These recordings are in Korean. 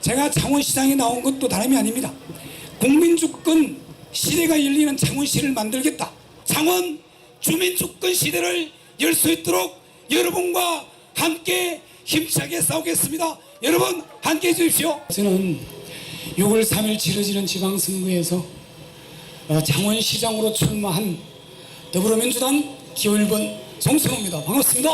제가 창원시장에 나온 것도 다름이 아닙니다. 국민주권 시대가 열리는 창원시를 만들겠다. 창원 주민주권 시대를 열 수 있도록 여러분과 함께 힘차게 싸우겠습니다. 여러분 함께 해주십시오. 저는 6월 3일 치러지는 지방선거에서 창원시장으로 출마한 더불어민주당 기호 1번 송선호입니다. 반갑습니다.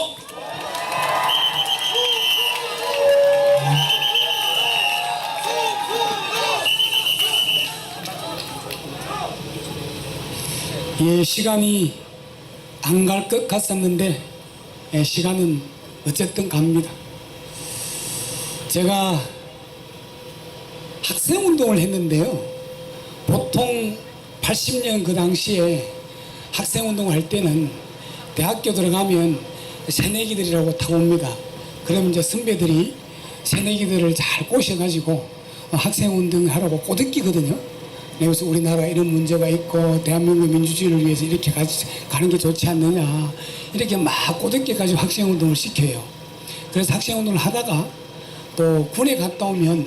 예, 시간이 안 갈 것 같았는데 시간은 어쨌든 갑니다. 제가 학생운동을 했는데요, 보통 80년 그 당시에 학생운동을 할 때는 대학교 들어가면 새내기들이라고 다 옵니다. 그러면 이제 선배들이 새내기들을 잘 꼬셔가지고 학생운동 하라고 꼬드기거든요. 그래서 우리나라 이런 문제가 있고 대한민국 민주주의를 위해서 이렇게 가는 게 좋지 않느냐, 이렇게 막 꼬드겨 가지고 학생운동을 시켜요. 그래서 학생운동을 하다가 또 군에 갔다 오면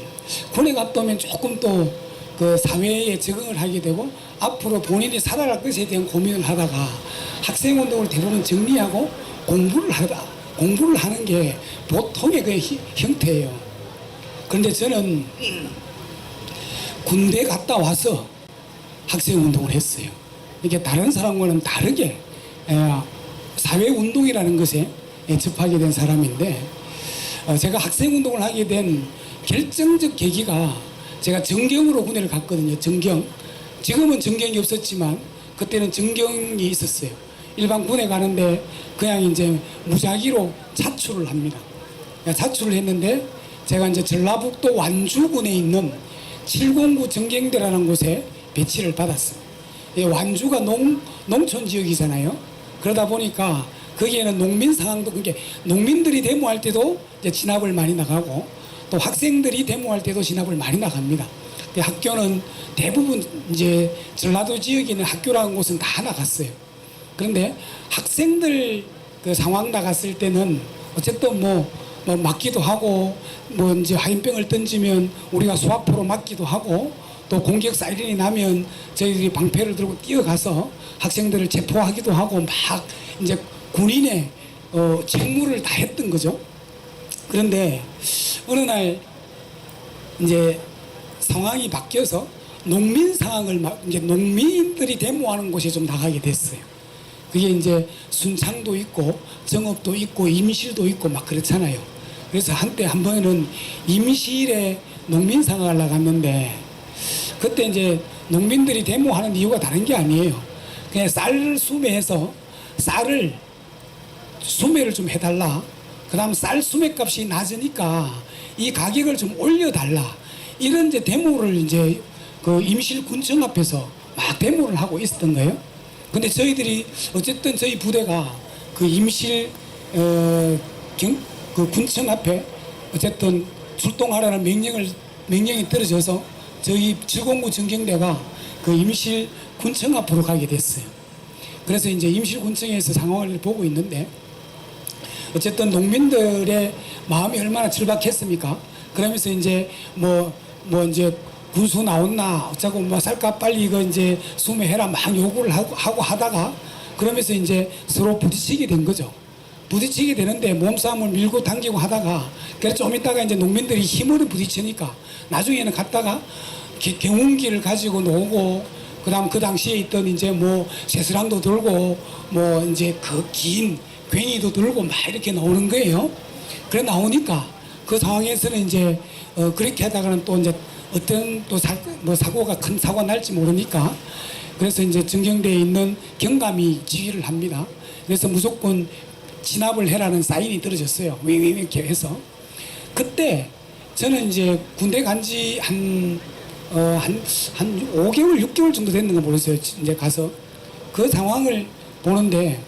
조금 또 그 사회에 적응을 하게 되고 앞으로 본인이 살아갈 것에 대한 고민을 하다가 학생운동을 대부분 정리하고 공부를 하는 게 보통의 그 형태예요. 그런데 저는 군대 갔다 와서 학생운동을 했어요. 이게 다른 사람과는 다르게 사회운동이라는 것에 접하게 된 사람인데, 제가 학생운동을 하게 된 결정적 계기가, 제가 정경으로 군대를 갔거든요. 정경. 지금은 정경이 없었지만 그때는 정경이 있었어요. 일반 군에 가는데 그냥 이제 무작위로 자출을 합니다. 자출을 했는데 제가 이제 전라북도 완주군에 있는 709 정경대라는 곳에 배치를 받았어요. 완주가 농촌 지역이잖아요. 그러다 보니까 거기에는 농민 상황도, 그러니까 농민들이 데모할 때도 이제 진압을 많이 나가고 또 학생들이 데모할 때도 진압을 많이 나갑니다. 학교는 대부분 이제 전라도 지역에 있는 학교라는 곳은 다 나갔어요. 그런데 학생들 그 상황 나갔을 때는 어쨌든 뭐 맞기도 하고, 뭐 이제 화염병을 던지면 우리가 수화포로 맞기도 하고, 또 공격 사이렌이 나면 저희들이 방패를 들고 뛰어가서 학생들을 체포하기도 하고, 막 이제 군인의 책무를 다 했던 거죠. 그런데 어느 날 이제 상황이 바뀌어서 농민 상황을 이제 농민들이 데모하는 곳에 좀 나가게 됐어요. 그게 이제 순창도 있고 정읍도 있고 임실도 있고 막 그렇잖아요. 그래서 한때 한 번에는 임실에 농민 상황을 나갔는데, 그때 이제 농민들이 데모하는 이유가 다른 게 아니에요. 그냥 쌀을 수매해서 쌀을 수매를 좀 해달라. 그 다음 쌀 수매값이 낮으니까 이 가격을 좀 올려달라. 이런 이제 데모를 이제 그 임실군청 앞에서 막 데모를 하고 있었던 거예요. 근데 저희들이 어쨌든 저희 부대가 그 임실 그 군청 앞에 어쨌든 출동하라는 명령이 떨어져서 저희 709 정경대가 그 임실 군청 앞으로 가게 됐어요. 그래서 이제 임실 군청에서 상황을 보고 있는데, 어쨌든 농민들의 마음이 얼마나 절박했습니까? 그러면서 이제 뭐 이제 군수 나온나 어쩌고 뭐 쌀값 빨리 이거 이제 수매해라 막 요구를 하고 하다가, 그러면서 이제 서로 부딪히게 된 거죠. 부딪히게 되는데 몸싸움을 밀고 당기고 하다가, 그래서 좀 있다가 이제 농민들이 힘으로 부딪히니까 나중에는 갔다가 경운기를 가지고 노고, 그다음 그 당시에 있던 이제 뭐 쇠스랑도 들고 뭐 이제 그 긴 괭이도 들고 막 이렇게 나오는 거예요. 그래 나오니까 그 상황에서는 이제 그렇게 하다가는 또 이제 어떤 또 사고가 큰 사고가 날지 모르니까, 그래서 이제 정경대에 있는 경감이 지휘를 합니다. 그래서 무조건 진압을 해라는 사인이 떨어졌어요. 이렇게 해서. 그때 저는 이제 군대 간지 한 5개월, 6개월 정도 됐는가 모르겠어요. 이제 가서 그 상황을 보는데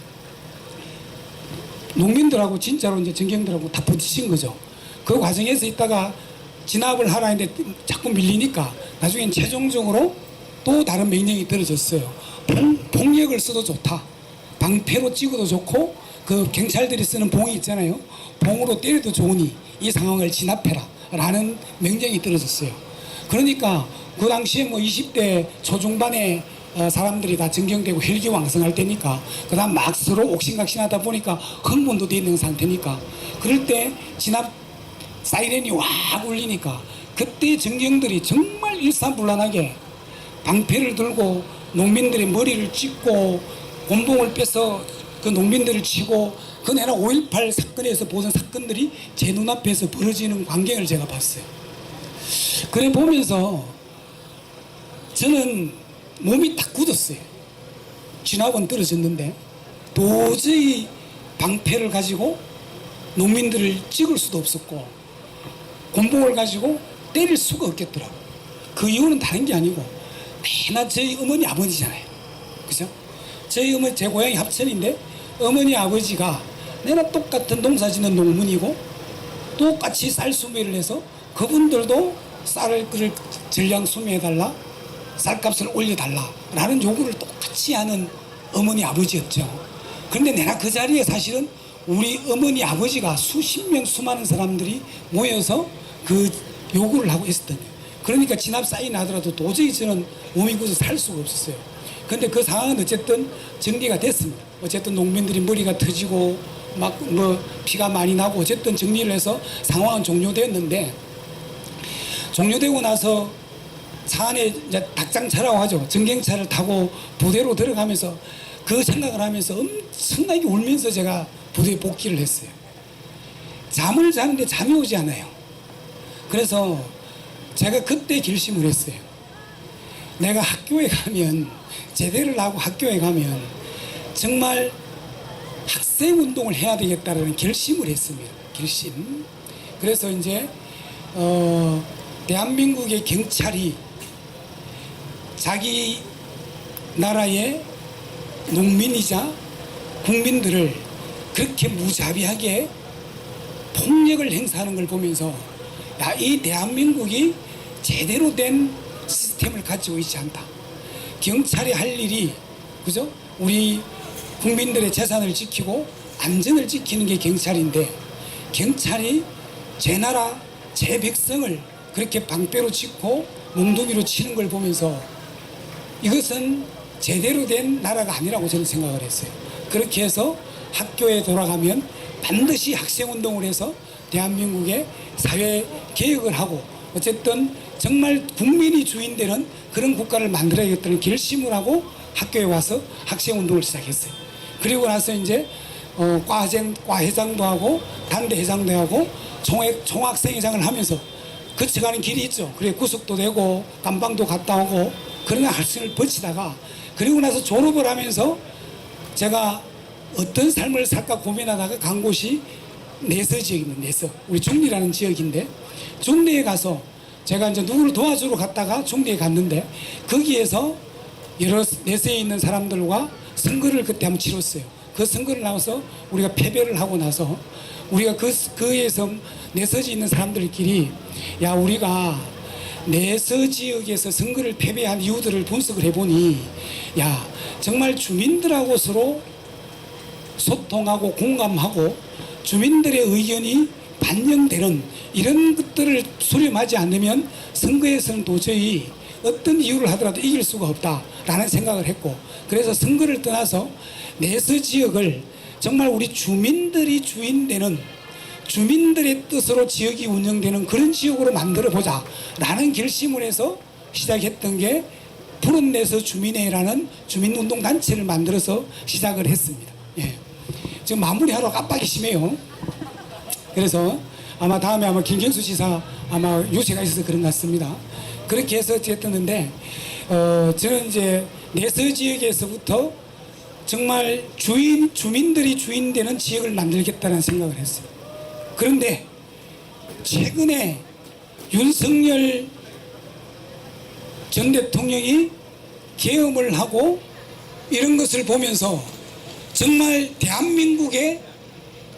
농민들하고 진짜로 이제 정경들하고 다 부딪힌 거죠. 그 과정에서 있다가 진압을 하라 했는데 자꾸 밀리니까 나중엔 최종적으로 또 다른 명령이 떨어졌어요. 폭력을 써도 좋다. 방패로 찍어도 좋고 그 경찰들이 쓰는 봉이 있잖아요. 봉으로 때려도 좋으니 이 상황을 진압해라. 라는 명령이 떨어졌어요. 그러니까 그 당시에 뭐 20대 초중반에 사람들이 다 정경되고 혈기왕성할 때니까 그 다음 막 서로 옥신각신하다 보니까 흥분도 돼 있는 상태니까 그럴 때 진압 사이렌이 확 울리니까 그때 정경들이 정말 일사불란하게 방패를 들고 농민들의 머리를 찢고 곤봉을 빼서 그 농민들을 치고 그 내나 5.18 사건에서 보던 사건들이 제 눈앞에서 벌어지는 광경을 제가 봤어요. 그래 보면서 저는 몸이 딱 굳었어요. 진압은 떨어졌는데 도저히 방패를 가지고 농민들을 찍을 수도 없었고 곤봉을 가지고 때릴 수가 없겠더라고요. 그 이유는 다른 게 아니고 맨날 저희 어머니 아버지잖아요. 그죠? 저희 어머니, 제 고향이 합천인데 어머니 아버지가 내나 똑같은 농사 짓는 농문이고 똑같이 쌀 수매를 해서 그분들도 쌀을 전량 수매해달라, 쌀값을 올려달라 라는 요구를 똑같이 하는 어머니 아버지였죠. 그런데 내가 그 자리에 사실은 우리 어머니 아버지가 수십 명 수많은 사람들이 모여서 그 요구를 하고 있었던 거예요. 그러니까 진압 사인 하더라도 도저히 저는 몸이 굳어서 살 수가 없었어요. 근데 그 상황은 어쨌든 정리가 됐습니다. 어쨌든 농민들이 머리가 터지고 막 뭐 피가 많이 나고 어쨌든 정리를 해서 상황은 종료됐는데 종료되고 나서 차 안에 이제 닭장차라고 하죠. 전갱차를 타고 부대로 들어가면서 그 생각을 하면서 엄청나게 울면서 제가 부대에 복귀를 했어요. 잠을 자는데 잠이 오지 않아요. 그래서 제가 그때 결심을 했어요. 내가 학교에 가면 제대를 하고 학교에 가면 정말 학생 운동을 해야 되겠다라는 결심을 했습니다. 결심. 그래서 이제 대한민국의 경찰이 자기 나라의 농민이자 국민들을 그렇게 무자비하게 폭력을 행사하는 걸 보면서 야, 이 대한민국이 제대로 된 시스템을 가지고 있지 않다. 경찰이 할 일이 그죠? 우리 국민들의 재산을 지키고 안전을 지키는 게 경찰인데 경찰이 제 나라 제 백성을 그렇게 방패로 짚고 몽둥이로 치는 걸 보면서 이것은 제대로 된 나라가 아니라고 저는 생각을 했어요. 그렇게 해서 학교에 돌아가면 반드시 학생운동을 해서 대한민국의 사회 개혁을 하고 어쨌든 정말 국민이 주인되는 그런 국가를 만들어야겠다는 결심을 하고 학교에 와서 학생운동을 시작했어요. 그리고 나서 이제 과회장도 하고 단대회장도 하고 총학생회장을 하면서 거쳐가는 길이 있죠. 그래 구속도 되고 감방도 갔다 오고 그러나 할수를 버치다가 그리고 나서 졸업을 하면서 제가 어떤 삶을 살까 고민하다가 간 곳이 내서 지역입니다. 내서 우리 중리라는 지역인데 중리에 가서 제가 이제 누구를 도와주러 갔다가 중리에 갔는데 거기에서 여러 내서에 있는 사람들과 선거를 그때 한번 치렀어요. 그 선거를 나와서 우리가 패배를 하고 나서 우리가 그에서 내서지 있는 사람들끼리 야 우리가 내서 지역에서 선거를 패배한 이유들을 분석을 해보니 야 정말 주민들하고 서로 소통하고 공감하고 주민들의 의견이 반영되는 이런 것들을 수렴하지 않으면 선거에서는 도저히 어떤 이유를 하더라도 이길 수가 없다라는 생각을 했고 그래서 선거를 떠나서 내서 지역을 정말 우리 주민들이 주인되는 주민들의 뜻으로 지역이 운영되는 그런 지역으로 만들어보자 라는 결심을 해서 시작했던 게 푸른 내서 주민회라는 주민운동단체를 만들어서 시작을 했습니다. 예. 지금 마무리하러 깜빡이 심해요. 그래서 아마 다음에 아마 김경수 지사 아마 유세가 있어서 그런 것 같습니다. 그렇게 해서 했었는데 저는 이제 내서 지역에서부터 정말 주민들이 주인되는 지역을 만들겠다는 생각을 했어요. 그런데 최근에 윤석열 전 대통령이 계엄을 하고 이런 것을 보면서 정말 대한민국의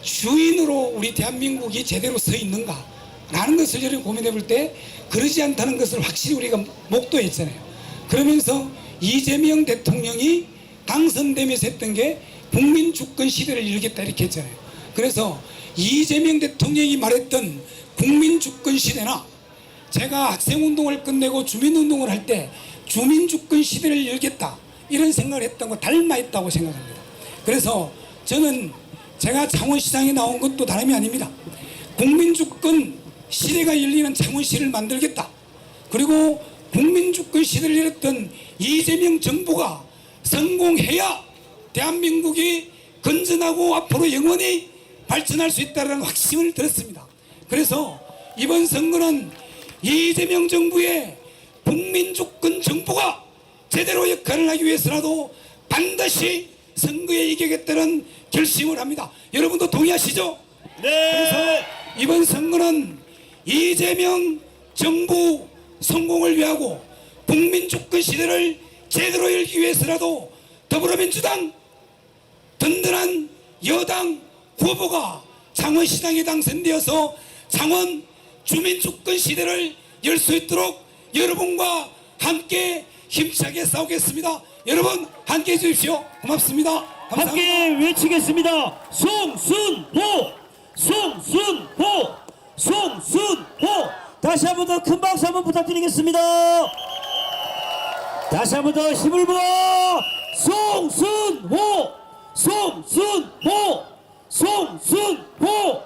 주인으로 우리 대한민국이 제대로 서 있는가 라는 것을 저는 고민해 볼 때 그러지 않다는 것을 확실히 우리가 목도했잖아요. 그러면서 이재명 대통령이 당선되면서 했던 게 국민 주권 시대를 열겠다 이렇게 했잖아요. 그래서 이재명 대통령이 말했던 국민주권 시대나 제가 학생운동을 끝내고 주민운동을 할 때 주민주권 시대를 열겠다 이런 생각을 했던 거 닮아있다고 생각합니다. 그래서 저는 제가 창원시장에 나온 것도 다름이 아닙니다. 국민주권 시대가 열리는 창원시를 만들겠다. 그리고 국민주권 시대를 열었던 이재명 정부가 성공해야 대한민국이 건전하고 앞으로 영원히 발전할 수 있다는 확신을 들었습니다. 그래서 이번 선거는 이재명 정부의 국민주권 정부가 제대로 역할을 하기 위해서라도 반드시 선거에 이기겠다는 결심을 합니다. 여러분도 동의하시죠? 네. 그래서 이번 선거는 이재명 정부 성공을 위하고 국민주권 시대를 제대로 열기 위해서라도 더불어민주당 든든한 여당 후보가 창원시장에 당선되어서 창원 주민주권 시대를 열 수 있도록 여러분과 함께 힘차게 싸우겠습니다. 여러분 함께 해주십시오. 고맙습니다. 감사합니다. 함께 외치겠습니다. 송순호, 송순호, 송순호. 다시 한 번 더 큰 박수 한번 부탁드리겠습니다. 다시 한 번 더 힘을 모아 송순호, 송순호, 송순호.